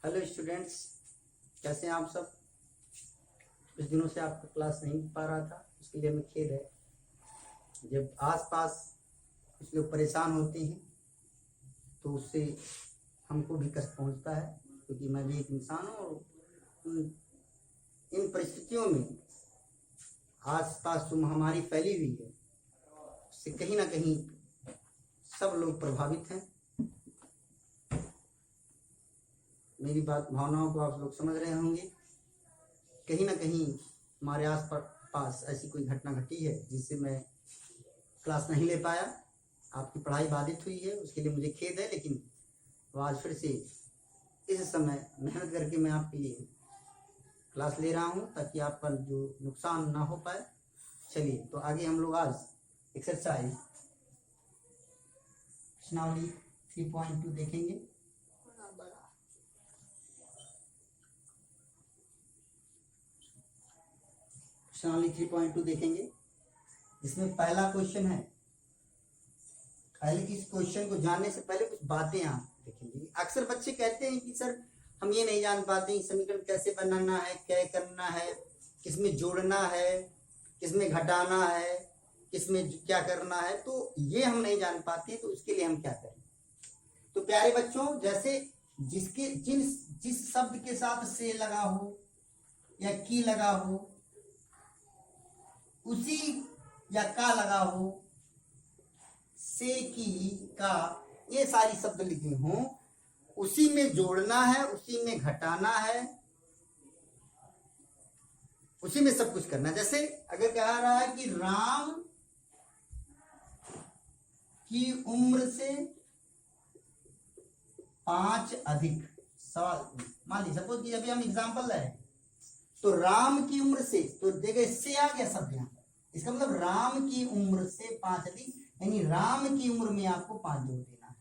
Hello students, कैसे हैं आप सब। कुछ दिनों से आपका क्लास नहीं पा रहा था, उसके लिए हमें खेद है। जब आसपास कुछ लोग परेशान होते हैं तो उससे हमको भी कष्ट पहुंचता है, क्योंकि मैं भी एक इंसान हूँ और इन परिस्थितियों में आसपास जो महामारी फैली हुई है उससे कहीं ना कहीं सब लोग प्रभावित हैं। मेरी बात भावनाओं को आप लोग समझ रहे होंगे। कहीं ना कहीं हमारे आस पास ऐसी कोई घटना घटी है जिससे मैं क्लास नहीं ले पाया, आपकी पढ़ाई बाधित हुई है, उसके लिए मुझे खेद है। लेकिन आज फिर से इस समय मेहनत करके मैं आपके लिए क्लास ले रहा हूँ ताकि आपका जो नुकसान ना हो पाए। चलिए तो आगे हम लोग आज एक्सरसाइज प्रश्नावली 3.2 देखेंगे। प्रश्नावली 3.2 देखेंगे, जिसमें पहला क्वेश्चन है। पहले इस क्वेश्चन को जानने से पहले कुछ बातें आप देखेंगे। अक्सर बच्चे कहते हैं कि सर हम ये नहीं जान पाते समीकरण कैसे बनाना है, क्या करना है, किसमें जोड़ना है, किसमें घटाना है, किसमें क्या करना है, तो ये हम नहीं जान पाते। तो उसके लिए हम क्या करें। तो प्यारे बच्चों, जैसे जिस शब्द के साथ से लगा हो या की लगा हो, उसी या का लगा हो, से, की, का, ये सारी शब्द लिखे हों, उसी में जोड़ना है, उसी में घटाना है, उसी में सब कुछ करना है। जैसे अगर कह रहा है कि राम की उम्र से 5 अधिक, सवाल मान लीजिए सपोज कि अभी हम एग्जांपल ले रहे हैं, तो राम की उम्र से, तो देखिए से आ गया शब्द यहाँ। इसका मतलब राम की उम्र से 5 अधिक, यानी राम की उम्र में आपको 5 जोड़ देना है।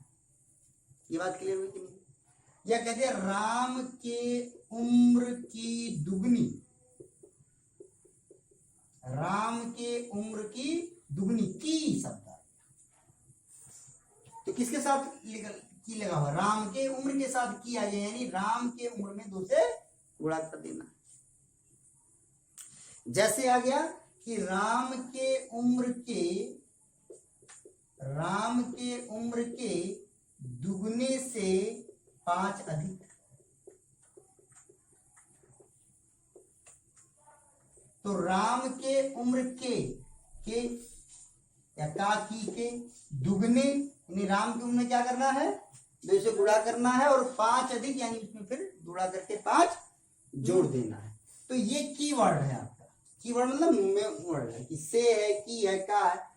ये बात क्लियर हुई कि नहीं। या कहते हैं राम के उम्र की दुगनी, राम के उम्र की दुगनी, की शब्द तो किसके साथ की लगा हुआ, राम के उम्र के साथ की आ गया, यानी राम के उम्र में 2 से गुणा कर देना। जैसे आ गया कि राम के उम्र के दुगने से 5 अधिक, तो राम के उम्र के या का की के दुगने, यानी राम की उम्र में क्या करना है, 2 से गुणा करना है, और 5 अधिक यानी उसमें फिर गुणा करके 5 जोड़ देना है। तो ये कीवर्ड है आपका। कीवर्ड मतलब वर्ड है कि से है, की है, का है,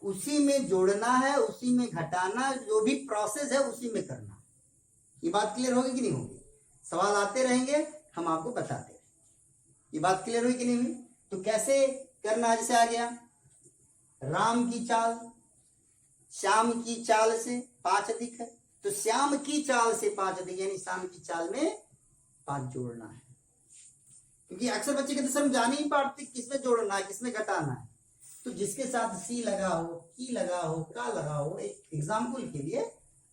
उसी में जोड़ना है, उसी में घटाना, जो भी प्रोसेस है उसी में करना। ये बात क्लियर होगी कि नहीं होगी। सवाल आते रहेंगे, हम आपको बताते रहेंगे। ये बात क्लियर हुई कि नहीं हुई। तो कैसे करना है, जैसे आ गया राम की चाल श्याम की चाल से 5 अधिक है, तो श्याम की चाल से 5 अधिक, यानी श्याम की चाल में 5 जोड़ना है। क्योंकि अक्सर बच्चे कहते सर हम जान ही नहीं पाते किसमें जोड़ना है, किसमें घटाना है। तो जिसके साथ सी लगा हो, की लगा हो, का लगा हो, एक एग्जाम्पल के लिए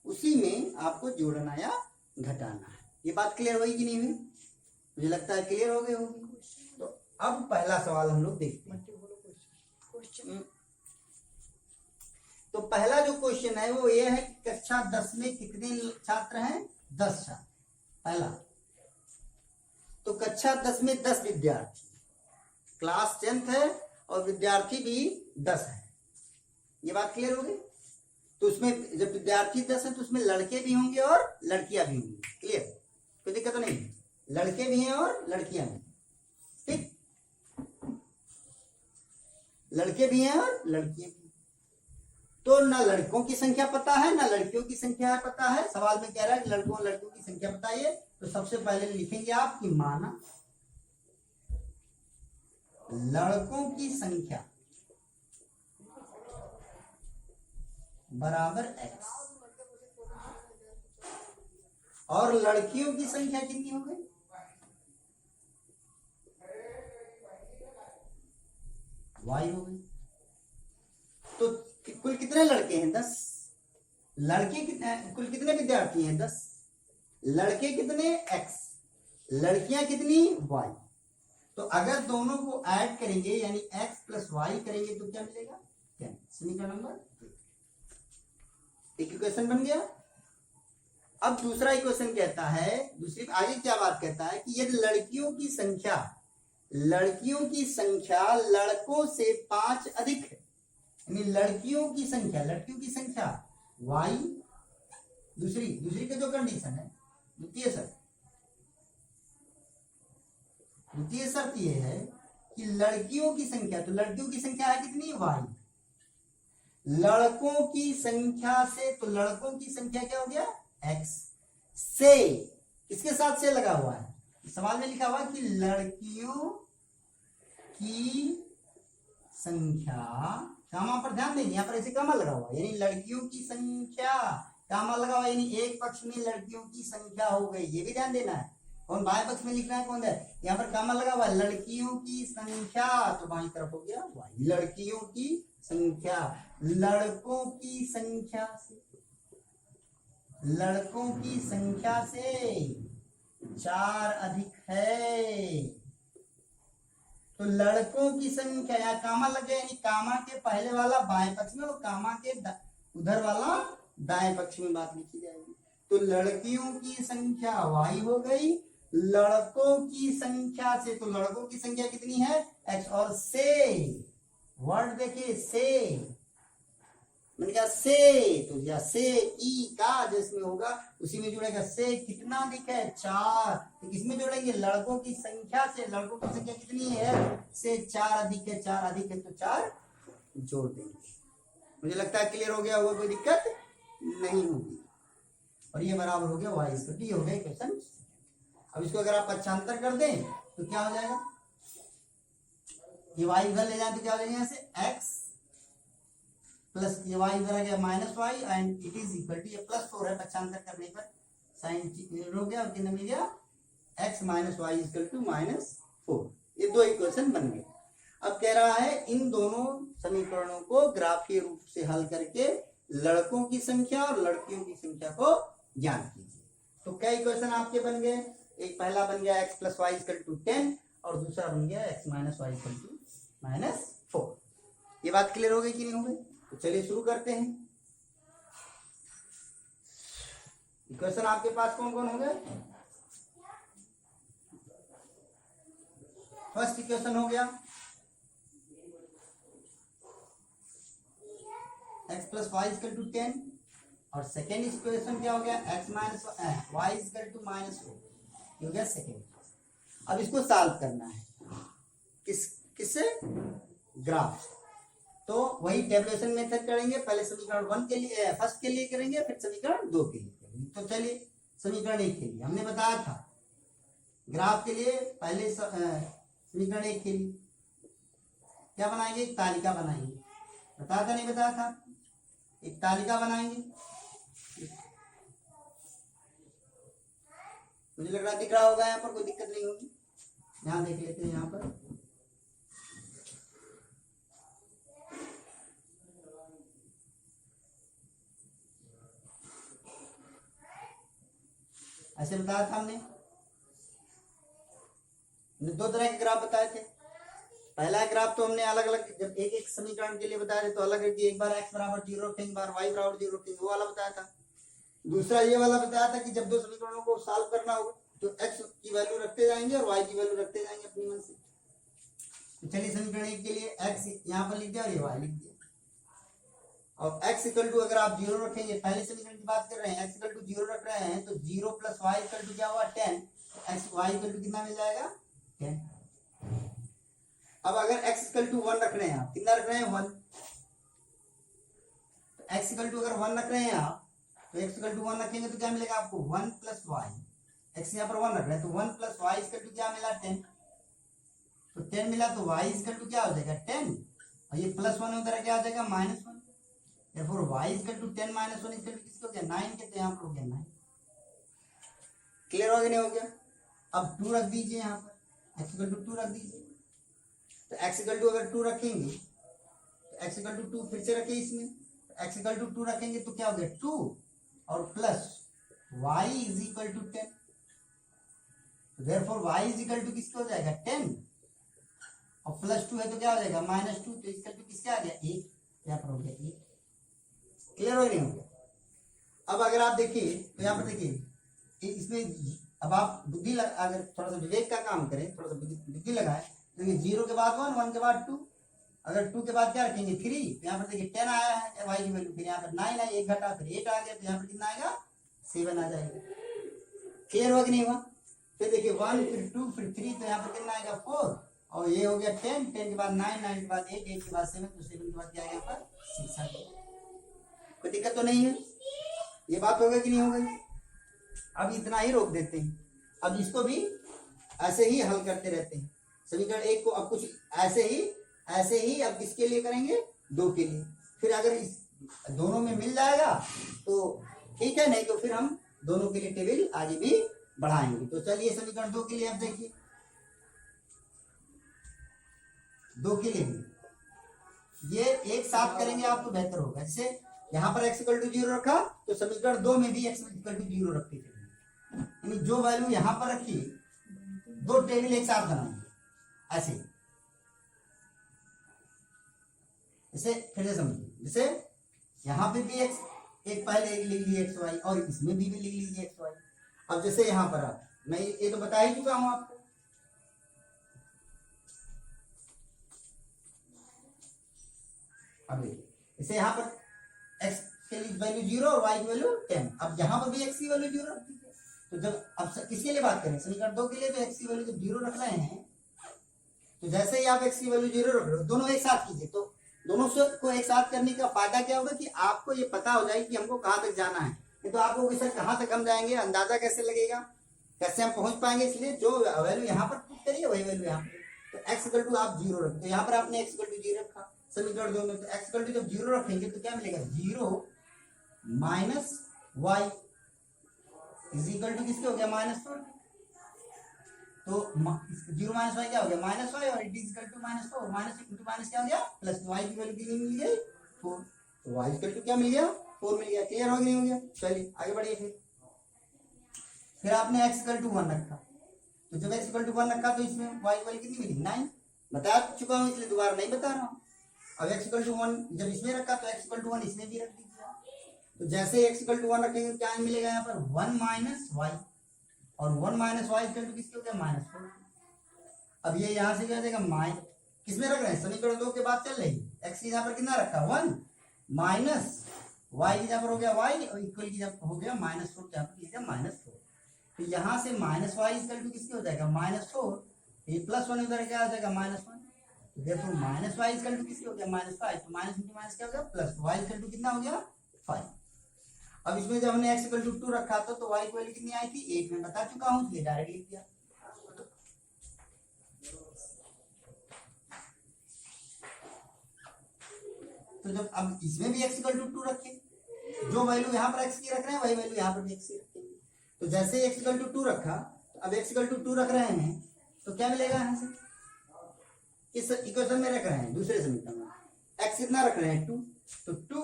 उसी में आपको जोड़ना या घटाना है। ये बात क्लियर हुई कि नहीं हुई। मुझे लगता है क्लियर हो गई होगी। तो अब पहला सवाल हम लोग देखते हैं। तो पहला जो क्वेश्चन है वो ये है कि कक्षा 10 में कितने छात्र हैं, 10 छात्र। पहला तो कक्षा 10 में 10 विद्यार्थी, क्लास 10th है और विद्यार्थी भी 10 है। ये बात क्लियर हो गई। तो उसमें जब विद्यार्थी 10 है तो उसमें लड़के भी होंगे और लड़कियां भी होंगी। क्लियर, कोई दिक्कत तो नहीं, लड़के भी हैं और लड़कियां भी। ठीक, लड़के भी हैं और लड़कियां भी। तो ना लड़कों की संख्या पता है ना लड़कियों की संख्या पता है। सवाल में कह रहा है कि लड़कों और लड़कियों की संख्या बताइए। तो सबसे पहले लिखेंगे आप कि माना लड़कों की संख्या बराबर x और लड़कियों की संख्या कितनी हो गई, y हो गई। तो कुल कितने लड़के हैं, 10। लड़के कितने, कुल कितने विद्यार्थी हैं 10, लड़के कितने x, लड़कियां कितनी y। तो अगर दोनों को ऐड करेंगे यानी x प्लस वाई करेंगे तो क्या मिलेगा 10। समीकरण नंबर एक इक्वेशन बन गया। अब दूसरा इक्वेशन कहता है, दूसरी आगे क्या बात कहता है कि यदि लड़कियों की संख्या लड़कों से 5 अधिक है, यानी लड़कियों की संख्या y, दूसरी का जो कंडीशन है द्वितीय शर्त ये है कि लड़कियों की संख्या, तो लड़कियों की संख्या है कितनी y, लड़कों की संख्या से, तो लड़कों की संख्या क्या हो गया x, से किसके साथ से लगा हुआ है, सवाल में लिखा हुआ है कि लड़कियों की संख्या, कामा पर ध्यान देंगे, यहाँ पर ऐसे कामा लगा हुआ है, यानी लड़कियों की संख्या, कामा लगा हुआ यानी एक पक्ष में लड़कियों की संख्या हो गई, ये भी ध्यान देना है। कौन बाएं पक्ष में लिखना है, कौन है, यहाँ पर कामा लगा हुआ है लड़कियों की संख्या, तो बाईं तरफ हो गया y, लड़कियों की संख्या, लड़कों की संख्या से 4 अधिक है, तो लड़कों की संख्या, या कामा लग गया यानी कामा के पहले वाला बाएं पक्ष में और कामा के उधर वाला दाएं पक्ष में बात लिखी जाएगी। तो लड़कियों की संख्या y हो गई, लड़कों की संख्या से, तो लड़कों की संख्या कितनी है x, और से वर्ड देखिए से, मैंने कहा से, तो या से ई का जिसमें होगा उसी में जुड़ेगा, से कितना अधिक है 4, तो किसमें जोड़ेंगे लड़कों की संख्या से, लड़कों की संख्या कितनी है से 4 अधिक है, 4 अधिक है तो 4 जोड़ देंगे। मुझे लगता है क्लियर हो गया होगा, कोई दिक्कत नहीं होगी। और ये बराबर हो गया वाई स्क्वायर, ये हो गया क्वेश्चन। अब इसको अगर आप पक्षांतर कर दें तो क्या हो जाएगा, ये वाई इधर ले जाए तो क्या हो जाएगा, यहाँ से x प्लस ये वाई इधर आ गया minus y and it is equal to, ये प्लस 4 है, पक्षांतर करने पर साइन हो गया और कितना मिल गया x minus y equal to -4। ये दो इक्वेशन बन गए। अब कह रहा है इन दोनों समीकरणों को ग्राफीय रूप से हल करके लड़कों की संख्या और लड़कियों की संख्या को ज्ञात कीजिए। तो क्या इक्वेशन आपके बन गए, एक पहला बन गया x plus y equal to 10 और दूसरा बन गया x minus y equal to -4। ये बात क्लियर हो गई कि नहीं हो गई? तो चलिए शुरू करते हैं। इक्वेशन आपके पास कौन कौन हो गए, फर्स्ट इक्वेशन हो गया x plus y equal to 10 और सेकेंड इक्वेशन क्या हो गया x minus y equal to -4, ये हो गया सेकेंड। अब इसको सॉल्व करना है किससे, ग्राफ। तो वही टेबुलेशन मेथड करेंगे, पहले समीकरण 1 के लिए, फर्स्ट के लिए करेंगे, फिर समीकरण 2 के लिए करेंगे। तो चलिए समीकरण 1 के लिए हमने बताया था, ग्राफ के लिए पहले समीकरण 1 के लिए क्या बनाएंगे, एक तालिका बनाएंगे, बताया था नहीं बताया था, एक तालिका बनाएंगे। मुझे लग रहा दिख रहा होगा, यहाँ पर कोई दिक्कत नहीं होगी। यहाँ देख लेते हैं, यहाँ पर ऐसे बताया था हमने दो तरह के ग्राफ बताए थे। पहला ग्राफ तो हमने अलग अलग, जब एक एक समीकरण के लिए बताया थे तो अलग है कि एक बार x बराबर 0 रखेंगे, एक बार y बराबर 0 रखेंगे, वो वाला बताया था। दूसरा ये वाला बताया था कि जब दो समीकरणों को सॉल्व करना होगा तो x की वैल्यू रखते जाएंगे और y की वैल्यू रखते जाएंगे अपनी मन से। तो चलिए समीकरण 1 के लिए x यहाँ पर लिख दिया और ये y लिख दिया, और x इक्वल टू अगर आप 0 रखेंगे, पहले समीकरण की बात कर रहे हैं, x इक्वल टू 0 रख रहे हैं तो 0 प्लस y इक्वल टू क्या हुआ 10, x y इक्वल टू कितना मिल जाएगा 10। अब अगर x इक्वल टू 1 रख रहे हैं आप, कितना रख रहे हैं 1, तो x इक्वल टू अगर 1 रख रहे हैं आप, तो x इक्वल टू 1 रखेंगे तो क्या मिलेगा आपको 1 प्लस वाई, x यहाँ पर 1 रख रहे हैं तो 1 प्लस वाई इक्वल टू क्या मिला 10, तो 10 मिला तो y इक्वल टू क्या हो जाएगा 10, और ये प्लस 1 उधर क्या आ जाएगा -1, therefore y equal to 10 minus 1 equal to किसको हो गया 9 के, तो यहाँ पर हो गया 9। क्लियर हो गया नहीं हो गया? अब 2 रख दीजिए यहाँ पर, x इक्वल टू 2 रख दीजिए, तो x इक्वल टू अगर 2 रखेंगे तो x इक्वल टू 2 फिर से रखे इसमें, तो x इक्वल टू 2 रखेंगे तो क्या हो गया 2 और plus y is equal to 10, therefore y is equal to किसका हो जाएगा 10 और प्लस 2 है तो क्या हो जाएगा -2, तो इसका टू किसका आ गया 1, यहाँ पर हो गया 1। क्लियर हो नहीं हो गया? अब अगर आप देखिए तो यहाँ पर देखिए इसमें अब आप बुद्धि अगर थोड़ा सा विवेक का काम करें, थोड़ा सा बुद्धि लगाए, तो ये 0 के बाद 1, 1 के बाद 2, अगर 2 के बाद क्या रखेंगे 3, तो यहाँ पर देखिए 10 आया है y की वैल्यू, फिर यहाँ पर 9 है, 1 घटा फिर 8 आ गया, तो यहाँ पर कितना आएगा 7 आ जाएगा। क्लियर हुआ कि नहीं हुआ? फिर देखिए 1 फिर 2 फिर 3, तो यहाँ पर कितना आएगा 4, और ये हो गया 10, 10 के बाद 9, 9 के बाद 8, 8 के बाद 7, तो 7 के बाद क्या आएगा यहाँ पर 6 आ गया। कोई दिक्कत तो नहीं है? ये बात हो गई कि नहीं हो गई? अब इतना ही रोक देते हैं, अब इसको भी ऐसे ही हल करते रहते हैं समीकरण 1 को। अब कुछ ऐसे ही अब किसके लिए करेंगे 2 के लिए, फिर अगर इस दोनों में मिल जाएगा तो ठीक है, नहीं तो फिर हम दोनों के लिए टेबल आगे भी बढ़ाएंगे। तो चलिए समीकरण 2 के लिए आप देखिए, 2 के लिए भी ये एक साथ करेंगे आप तो बेहतर होगा। जैसे यहाँ पर x इक्वल टू 0 रखा तो समीकरण 2 में भी x इक्वल टू 0 रखते थे, यानी जो वैल्यू यहाँ पर रखी 2 टेबल एक साथ बनाएंगे ऐसे। इसे फिर से समझिए, जैसे यहाँ पे भी x एक पहले लिख लीजिए एक्स वाई, और इसमें भी लिख लीजिए एक्स वाई। अब जैसे यहाँ पर आप, मैं ये तो बता ही चुका हूं आपको, अब इसे यहाँ पर x के लिए वैल्यू 0 और y की वैल्यू 10, अब यहाँ पर भी x की वैल्यू 0 रख दीजिए। तो जब अब किसके लिए बात करें समीकरण 2 के लिए, तो x की वैल्यू जब 0 रख रहे हैं तो जैसे ही आप x की वैल्यू 0 रख रहे हो दोनों एक साथ कीजिए, तो दोनों को एक साथ करने का फायदा क्या होगा कि आपको ये पता हो जाएगा कि हमको कहाँ तक जाना है। नहीं तो आपको सर कहाँ तक हम जाएंगे अंदाजा कैसे लगेगा, कैसे हम पहुंच पाएंगे? इसलिए जो वैल्यू यहाँ पर पुट करिए वही वैल्यू यहाँ पर, तो x इक्वल टू आप 0 रखते, तो यहाँ पर आपने x इक्वल टू 0 रखा समीकरण 2 में, तो x इक्वल टू जब 0 रखेंगे तो क्या मिलेगा 0 minus y is equal to किसके हो गया -4, तो 0 माइनस वाई क्या हो गया -y, और it is equal to -4, minus into minus क्या हो गया प्लस, y की वैल्यू कितनी मिल गई 4, तो y इक्वल टू क्या मिल गया 4 मिल गया। क्लियर हो गया नहीं हो गया? चलिए आगे बढ़िए। फिर आपने x इक्वल टू 1 रखा, तो जब x इक्वल टू 1 रखा तो इसमें y की वैल्यू कितनी मिली 9, बता चुका हूँ इसलिए दोबारा नहीं बता रहा हूँ। अब x इक्वल टू 1 जब इसमें रखा तो x इक्वल टू 1 इसमें भी रख दीजिए, तो जैसे x इक्वल टू 1 रखेंगे क्या मिलेगा यहाँ पर 1 माइनस वाई, और 1 माइनस वाई इक्वल टू किसके हो गया -4। अब ये यहाँ से क्या हो जाएगा किसमें रख रहे हैं समीकरण 2 के बाद चल रही x यहाँ पर कितना रखा 1 माइनस y की जहाँ पर हो गया y, और इक्वल की जब हो गया -4 यहाँ पर लिखा -4, तो यहाँ से माइनस वाई इक्वल टू किसके हो जाएगा -4, ये +1 उधर क्या हो जाएगा -1, तो देखो माइनस वाई इक्वल टू किसके हो गया -5, तो माइनस इंटू माइनस क्या हो गया प्लस, y इक्वल टू कितना हो गया 5। अब इसमें जब हमने x इक्वल टू 2 रखा था तो y की वैल्यू कितनी आई थी 8, में बता चुका हूँ इसलिए डायरेक्ट लिख दिया। तो जब अब इसमें भी x इक्वल टू 2 रखें, जो वैल्यू यहाँ पर x की रख रहे हैं वही वैल्यू यहाँ पर भी x की रखेंगे, तो जैसे x इक्वल टू 2 रखा, तो अब x इक्वल टू 2 रख रहे हैं तो क्या मिलेगा यहाँ से, इस इक्वेशन में रख रहे हैं दूसरे समीकरण में x कितना रख रहे हैं 2, तो 2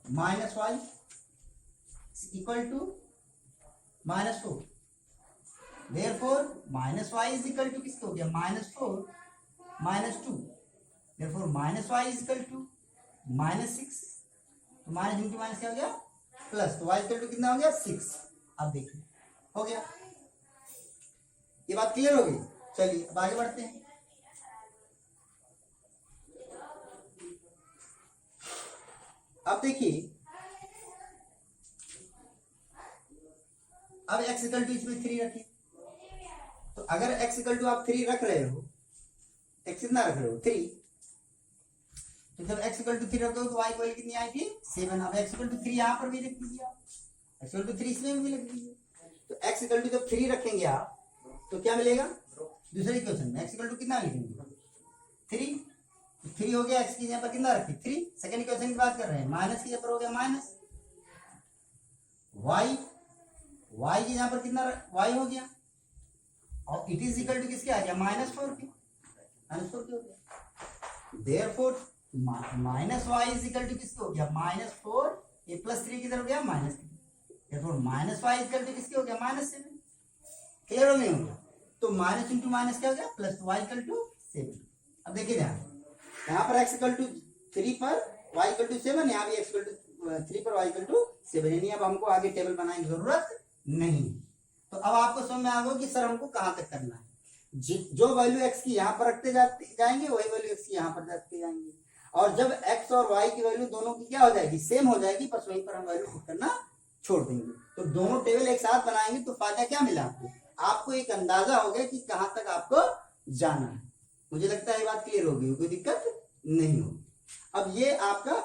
minus y equal to -4, therefore minus y is equal to किसको हो गया -4 -2, therefore minus y is equal to -6, तो माइनस इंटू माइनस क्या हो गया प्लस, तो वाई इक्वल टू कितना हो गया 6। अब देखिए हो गया, ये बात क्लियर हो गई। चलिए अब आगे बढ़ते हैं। अब देखिए अब x इक्वल टू इसमें 3 रखिए, तो अगर x इक्वल टू आप 3 रख रहे हो, x कितना रख रहे हो 3, तो जब x इक्वल टू 3 रखते हो तो y की वैल्यू कितनी आई थी 7। अब x इक्वल टू 3 यहाँ पर भी लिख दीजिए, x इक्वल टू 3 इसमें भी लिख दीजिए, तो x इक्वल टू जब 3 रखेंगे आप तो क्या मिलेगा दूसरे इक्वेशन में x इक्वल टू कितना लिखेंगे 3, 3 हो गया, x की जगह पर कितना रखे 3, सेकंड इक्वेशन की बात कर रहे हैं, माइनस की जगह पर हो गया माइनस, y की जगह पर कितना y हो गया, और इट इज इक्वल टू किसके आ गया -4 के हो गया, therefore minus y is equal to किसके हो गया -4 ए प्लस 3 किधर हो गया -3 minus y is equal to किसके हो गया -7 क्लियर हो नहीं होगा तो माइनस इंटू माइनस क्या हो गया प्लस वाई इक्वल टू 7 अब देखिए ध्यान यहाँ पर x इक्वल टू 3 पर y इक्वल टू 7 यहाँ भी x इक्वल टू 3 पर y इक्वल टू 7 यानी अब हमको आगे टेबल बनाने की जरूरत नहीं तो अब आपको समझ में आ गया कि सर हमको कहाँ तक करना है जो वैल्यू x की यहाँ पर रखते जाएंगे वही वैल्यू x की यहाँ पर रखते जाएंगे और जब x और y की वैल्यू दोनों की क्या हो जाएगी सेम हो जाएगी बस वहीं पर हम वैल्यू पुट करना छोड़ देंगे तो दोनों टेबल एक साथ बनाएंगे तो फायदा क्या मिला आपको एक अंदाजा हो गया कि कहां तक आपको जाना है मुझे लगता है ये बात क्लियर होगी कोई दिक्कत नहीं होगी अब ये आपका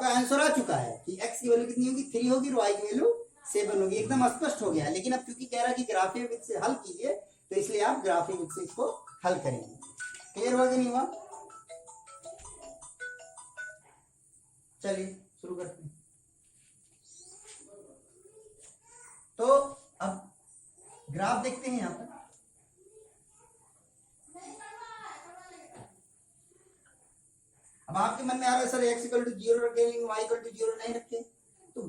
आंसर आ चुका है कि x की वैल्यू कितनी होगी 3 होगी और y की वैल्यू 7 होगी एकदम स्पष्ट हो गया लेकिन अब क्योंकि कह रहा है कि ग्राफीय विधि से हल कीजिए तो इसलिए आप ग्राफीय विधि से इसको हल करेंगे क्लियर हुआ कि नहीं हुआ चलिए शुरू करते हैं तो अब ग्राफ देखते हैं यहां पर अब आपके मन में आ रहा है सर x इक्वल टू 0 रखे लेकिन y इक्वल टू 0 नहीं रखे तो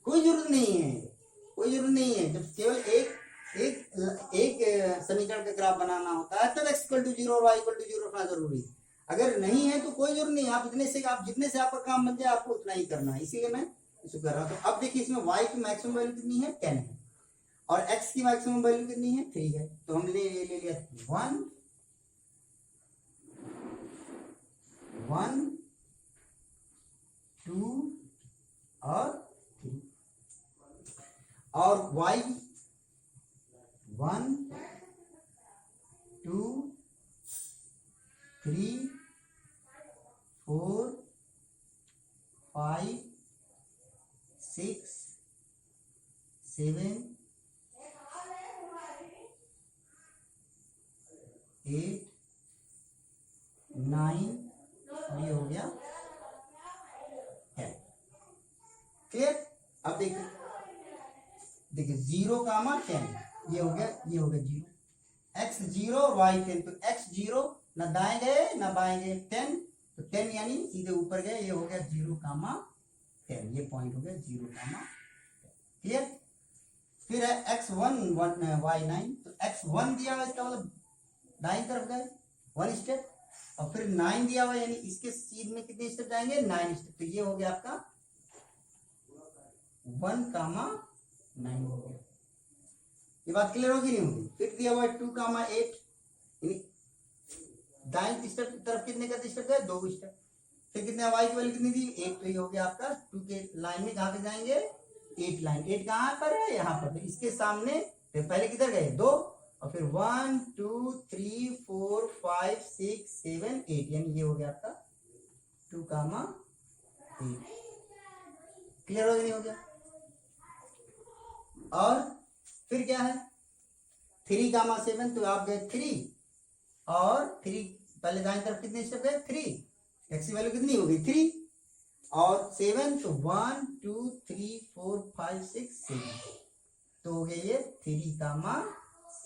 कोई जरूरत नहीं है जब केवल एक समीकरण का ग्राफ बनाना होता है तब x इक्वल टू 0 और y इक्वल टू 0 रखना जरूरी है अगर नहीं है तो कोई जरूरत नहीं आप जितने से आपका काम बन जाए आपको उतना ही करना है इसीलिए मैं इसको कर रहा हूं तो अब देखिए इसमें y की मैक्सिमम वैल्यू कितनी है 10 है और x की मैक्सिमम वैल्यू कितनी है 3 है तो हमने ले लिया 1 2 और 3 और y 1 2 3 4 5 6 7 8 9 ये हो गया 10 क्लियर अब देखिए 0 कामा 10 ये हो गया 0 x 0 y 10 तो x 0 न दाएं गए न बाएं गए 10 तो 10 यानी सीधे ऊपर गए ये हो गया 0 कामा 10 ये पॉइंट हो गया 0 कामा 10 क्लियर फिर है x1 y 9 तो x1 दिया हुआ इसका मतलब दाईं तरफ गए 1 स्टेप और फिर 9 दिया हुआ यानी इसके सीध में कितने स्टेप जाएंगे 9 स्टेप तो ये हो गया आपका 1 कामा 9 हो गया ये बात क्लियर होगी नहीं होगी फिर दिया हुआ 2 कामा 8 यानी दाईं स्टेप तरफ कितने का स्टेप गए 2 स्टेप फिर कितने y की वैल्यू कितनी दी 8 तो ये हो गया आपका 2 के लाइन में कहां पे जाएंगे 8 लाइन 8 कहां पर है यहां पर तो इसके सामने फिर पहले किधर गए 2 और फिर 1 2 3 4 5 6 7 8 यानी ये हो गया आपका 2 कामा 8 क्लियर हो गया नहीं हो गया और फिर क्या है 3 कामा 7 तो आप गए 3 और 3 पहले दाएं तरफ कितने स्टेप गए 3 x की वैल्यू कितनी हो गई 3 और 7 तो 1 2 3 4 5 6 7 तो हो गया ये 3 कामा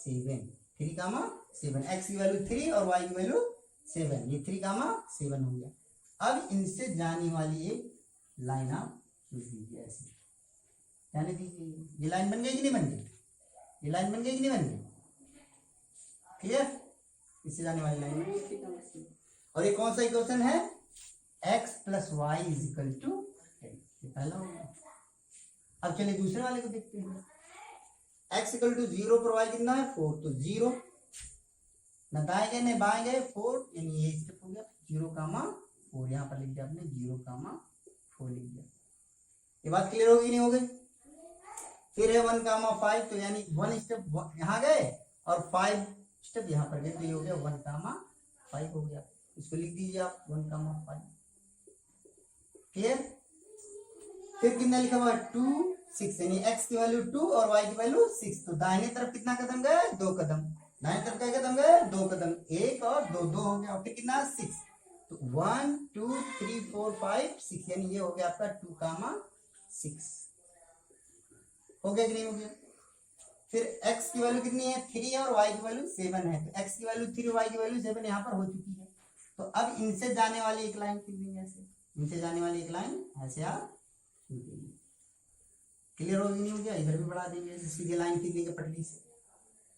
7 x की वैल्यू 3 और y की वैल्यू 7 ये 3 कामा 7 हो गया अब इनसे जाने वाली एक लाइन आप खींच दीजिए ऐसे जाने दीजिए ये लाइन बन गई कि नहीं बन गई ये लाइन बन गई कि नहीं बन गई क्लियर इससे जाने वाली लाइन बन गई और ये कौन सा इक्वेशन है x plus y is equal to 10 ये पहला हो गया अब चलिए दूसरे वाले को देखते हैं x इक्वल टू 0 पर y कितना है 4 तो 0 न दाएं गए न बाएं गए 4 यानी ये स्टेप हो गया 0 कामा 4 यहाँ पर लिख दिया आपने 0 कामा 4 लिख दिया ये बात क्लियर होगी नहीं हो गई फिर है 1 कामा 5 तो यानी 1 स्टेप यहाँ गए और 5 स्टेप यहाँ पर गए तो ये हो गया 1 कामा 5 हो गया इसको लिख दीजिए आप 1 कामा 5 क्लियर फिर कितना लिखा हुआ 2 6 यानी x की वैल्यू 2 और y की वैल्यू 6 तो दाहिने तरफ कितना कदम गए 2 कदम दाहिने तरफ का कदम गए 2 कदम 1 और 2 2 हो गया और फिर कितना 6 तो 1 2 3 4 5 6 यानी ये हो गया आपका 2 कामा 6 हो गया कि नहीं हो गया फिर x की वैल्यू कितनी है 3 और y की वैल्यू 7 है तो x की वैल्यू 3 y की वैल्यू 7 यहाँ पर हो चुकी है तो अब इनसे जाने वाली एक लाइन खींच देंगे ऐसे, इनसे जाने वाली एक लाइन ऐसे आप खींच देंगे। क्लियर हो गया नहीं हो गया? इधर भी बढ़ा देंगे, सीधे लाइन खींच देंगे पटली से।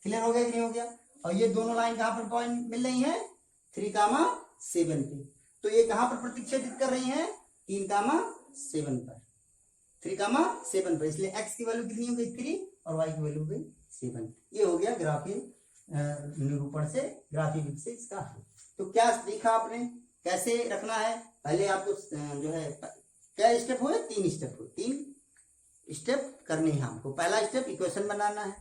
क्लियर हो गया कि नहीं हो गया? और ये दोनों लाइन कहाँ पर पॉइंट मिल रही है? 3,7 पे। तो ये कहाँ पर प्रतिच्छेदित कर रही है? 3,7 पर, 3,7 पर। इसलिए x की वैल्यू कितनी हो गई? 3 और y की वैल्यू हो गई 7। ये हो गया ग्राफीय निरूपण से, ग्राफीय विधि से इसका हल। तो क्या देखा आपने कैसे रखना है? पहले आपको जो है क्या स्टेप हुए? 3 स्टेप हुए, 3 स्टेप करने हैं हमको। पहला स्टेप इक्वेशन बनाना है।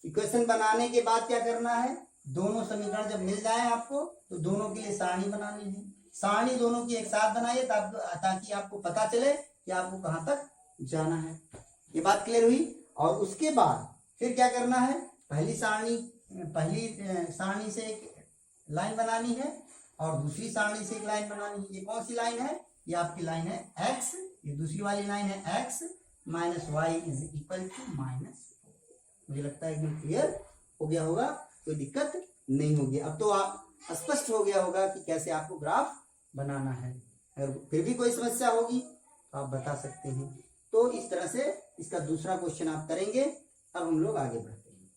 इक्वेशन बनाने के बाद क्या करना है? दोनों समीकरण जब मिल जाए आपको तो दोनों के लिए सारणी बनानी है। सारणी दोनों की एक साथ बनाइए ताकि आपको पता चले कि आपको कहाँ तक जाना है। ये बात क्लियर हुई? और उसके बाद फिर क्या करना है? पहली सारणी से एक लाइन बनानी है और दूसरी सारणी से एक लाइन बनानी है। ये कौन सी लाइन है? ये आपकी लाइन है x, ये दूसरी वाली लाइन है x minus y is equal to -4। मुझे लगता है एकदम क्लियर हो गया होगा, कोई दिक्कत नहीं होगी। अब तो आप स्पष्ट हो गया होगा कि कैसे आपको ग्राफ बनाना है। अगर फिर भी कोई समस्या होगी तो आप बता सकते हैं। तो इस तरह से इसका दूसरा क्वेश्चन आप करेंगे। अब हम लोग आगे बढ़ते हैं।